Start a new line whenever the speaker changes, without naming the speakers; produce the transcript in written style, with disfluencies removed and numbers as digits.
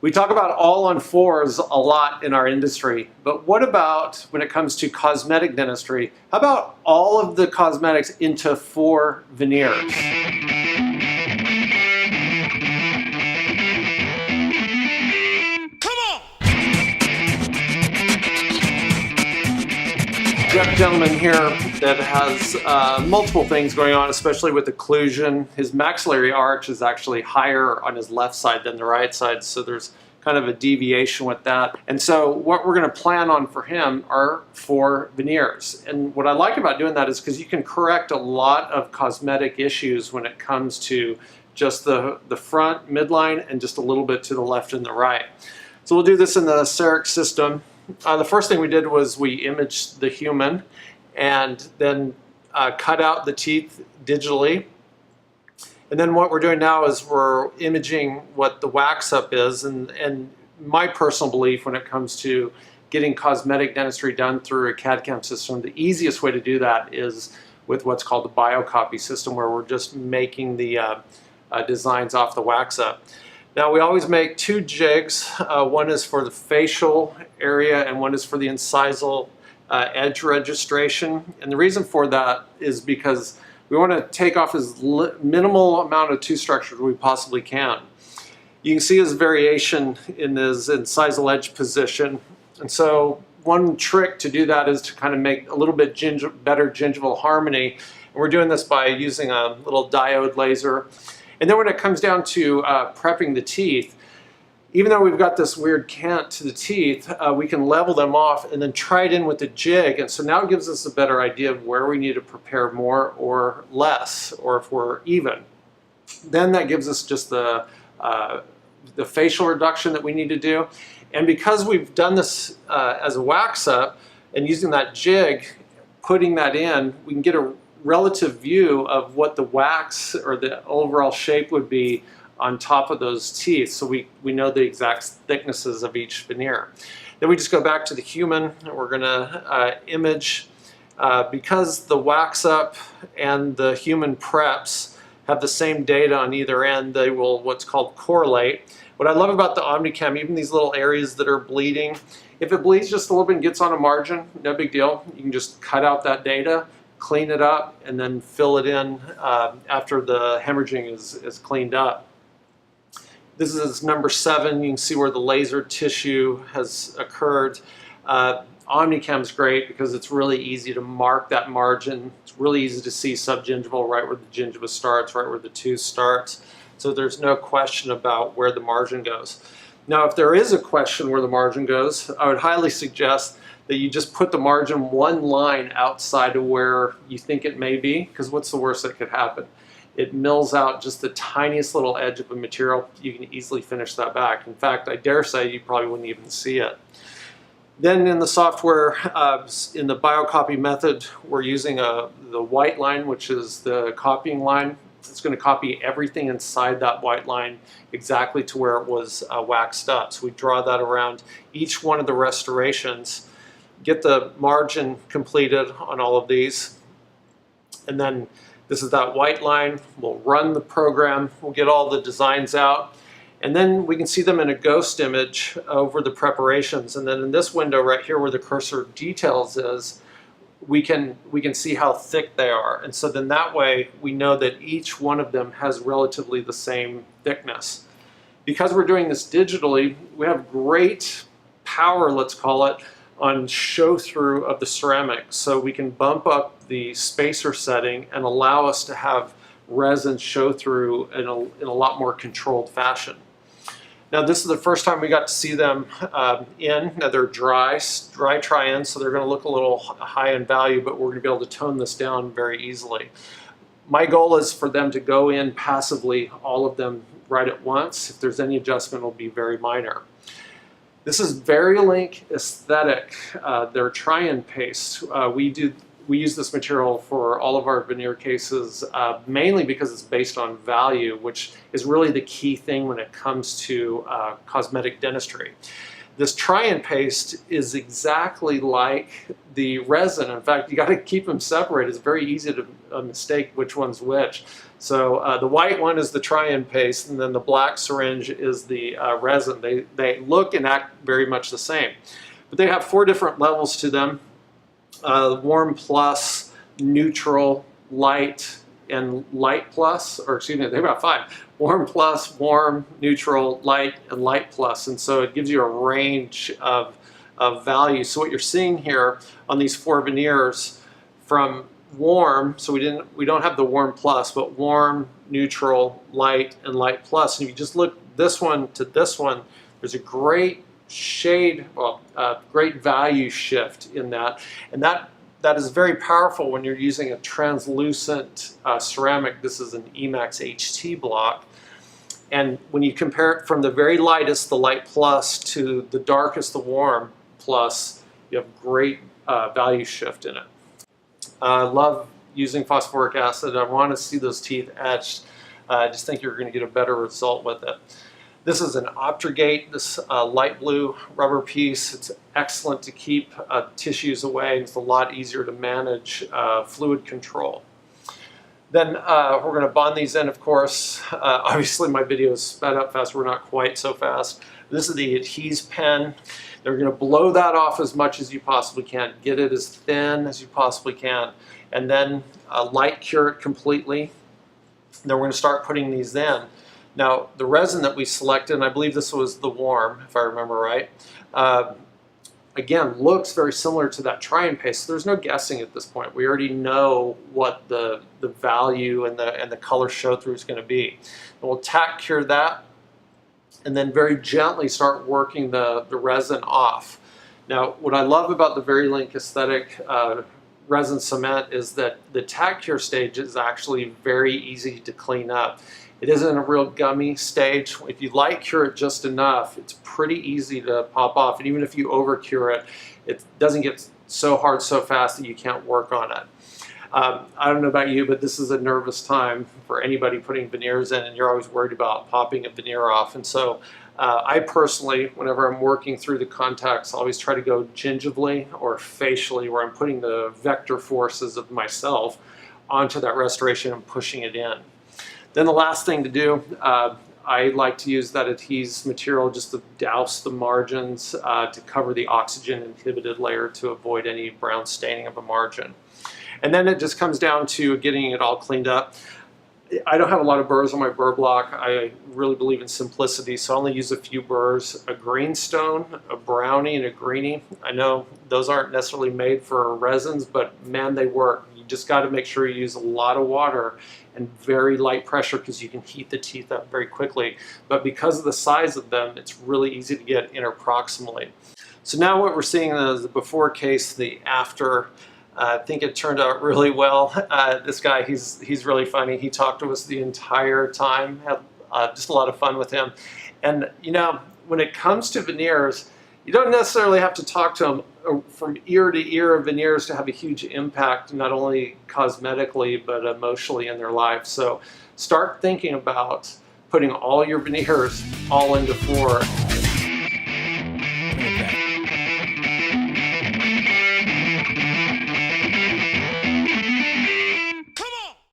We talk about all on fours a lot in our industry, but what about when it comes to cosmetic dentistry? How about all of the cosmetics into 4 veneers? We have a gentleman here that has multiple things going on, especially with occlusion. His maxillary arch is actually higher on his left side than the right side, so there's kind of a deviation with that. And so what we're going to plan on for him are 4 veneers. And what I like about doing that is because you can correct a lot of cosmetic issues when it comes to just the front, midline, and just a little bit to the left and the right. So we'll do this in the CEREC system. The first thing we did was we imaged the human and then cut out the teeth digitally. And then what we're doing now is we're imaging what the wax up is. And my personal belief when it comes to getting cosmetic dentistry done through a CAD/CAM system, the easiest way to do that is with what's called the biocopy system, where we're just making the designs off the wax up. Now we always make 2 jigs. One is for the facial area and one is for the incisal edge registration. And the reason for that is because we want to take off as minimal amount of tooth structure we possibly can. You can see his variation in his incisal edge position. And so one trick to do that is to kind of make a little bit better gingival harmony. And we're doing this by using a little diode laser. And then when it comes down to prepping the teeth, even though we've got this weird cant to the teeth, we can level them off and then try it in with the jig. And so now it gives us a better idea of where we need to prepare more or less, or if we're even. Then that gives us just the facial reduction that we need to do. And because we've done this as a wax up and using that jig, putting that in, we can get a relative view of what the wax or the overall shape would be on top of those teeth, so we know the exact thicknesses of each veneer. Then we just go back to the human, and we're going to image. Because the wax up and the human preps have the same data on either end, they will what's called correlate. What I love about the OmniCam, even these little areas that are bleeding, if it bleeds just a little bit and gets on a margin, no big deal. You can just cut out that data, clean it up, and then fill it in after the hemorrhaging is cleaned up. This is number 7. You can see where the laser tissue has occurred. OmniCam is great because it's really easy to mark that margin. It's really easy to see subgingival, right where the gingiva starts, right where the tooth starts. So there's no question about where the margin goes. Now, if there is a question where the margin goes, I would highly suggest that you just put the margin 1 line outside of where you think it may be, because what's the worst that could happen? It mills out just the tiniest little edge of a material. You can easily finish that back. In fact, I dare say you probably wouldn't even see it. Then in the software, in the biocopy method, we're using the white line, which is the copying line. It's going to copy everything inside that white line exactly to where it was waxed up. So we draw that around each one of the restorations, get the margin completed on all of these, and then this is that white line. We'll run the program, we'll get all the designs out, and then we can see them in a ghost image over the preparations. And then in this window right here where the cursor details is, we can see how thick they are. And so then that way we know that each one of them has relatively the same thickness. Because we're doing this digitally, we have great power, let's call it, on show through of the ceramic. So we can bump up the spacer setting and allow us to have resin show through in a lot more controlled fashion. Now this is the first time we got to see them in. Now they're dry try-ins, so they're going to look a little high in value, but we're going to be able to tone this down very easily. My goal is for them to go in passively, all of them right at once. If there's any adjustment, it'll be very minor. This is Verilink Aesthetic, their try-in paste. We use this material for all of our veneer cases, mainly because it's based on value, which is really the key thing when it comes to cosmetic dentistry. This try-in paste is exactly like the resin. In fact, you got to keep them separated. It's very easy to mistake which one's which. So the white one is the try-in paste, and then the black syringe is the resin. They look and act very much the same. But they have 4 different levels to them. Warm plus, neutral, light, and light plus, or excuse me, they've got 5. Warm plus, warm, neutral, light, and light plus. And so it gives you a range of value. So what you're seeing here on these 4 veneers, from warm, so we don't have the warm plus, but warm, neutral, light, and light plus. And if you just look this one to this one, there's a great shade, well, great value shift in that. And that is very powerful when you're using a translucent ceramic. This is an Emax HT block. And when you compare it from the very lightest, the light plus, to the darkest, the warm plus, you have great value shift in it. I love using phosphoric acid. I want to see those teeth etched. I just think you're going to get a better result with it. This is an Optrogate, this light blue rubber piece. It's excellent to keep tissues away. It's a lot easier to manage fluid control. Then we're going to bond these in, of course. Obviously my video is sped up fast. We're not quite so fast. This is the adhese pen. They're going to blow that off as much as you possibly can. Get it as thin as you possibly can. And then light cure it completely. Then we're going to start putting these in. Now, the resin that we selected, and I believe this was the warm, if I remember right, again, looks very similar to that try-in paste. So there's no guessing at this point. We already know what the value and the color show-through is going to be. And we'll tack cure that, and then very gently start working the resin off. Now, what I love about the VeriLink Aesthetic resin cement is that the tack cure stage is actually very easy to clean up. It isn't a real gummy stage. If you light cure it just enough, it's pretty easy to pop off. And even if you over cure it, it doesn't get so hard so fast that you can't work on it. I don't know about you, but this is a nervous time for anybody putting veneers in, and you're always worried about popping a veneer off. And so I personally, whenever I'm working through the contacts, always try to go gingivally or facially, where I'm putting the vector forces of myself onto that restoration and pushing it in. Then the last thing to do, I like to use that adhese material just to douse the margins to cover the oxygen inhibited layer to avoid any brown staining of a margin. And then it just comes down to getting it all cleaned up. I don't have a lot of burrs on my burr block. I really believe in simplicity, so I only use a few burrs, a greenstone, a brownie, and a greenie. I know those aren't necessarily made for resins, but man, they work. You just got to make sure you use a lot of water and very light pressure, because you can heat the teeth up very quickly. But because of the size of them, it's really easy to get interproximally. So now what we're seeing is the before case, the after. I think it turned out really well. This guy, he's really funny. He talked to us the entire time. Had just a lot of fun with him. And you know, when it comes to veneers, you don't necessarily have to talk to them from ear to ear of veneers to have a huge impact, not only cosmetically, but emotionally in their life. So start thinking about putting all your veneers all into 4.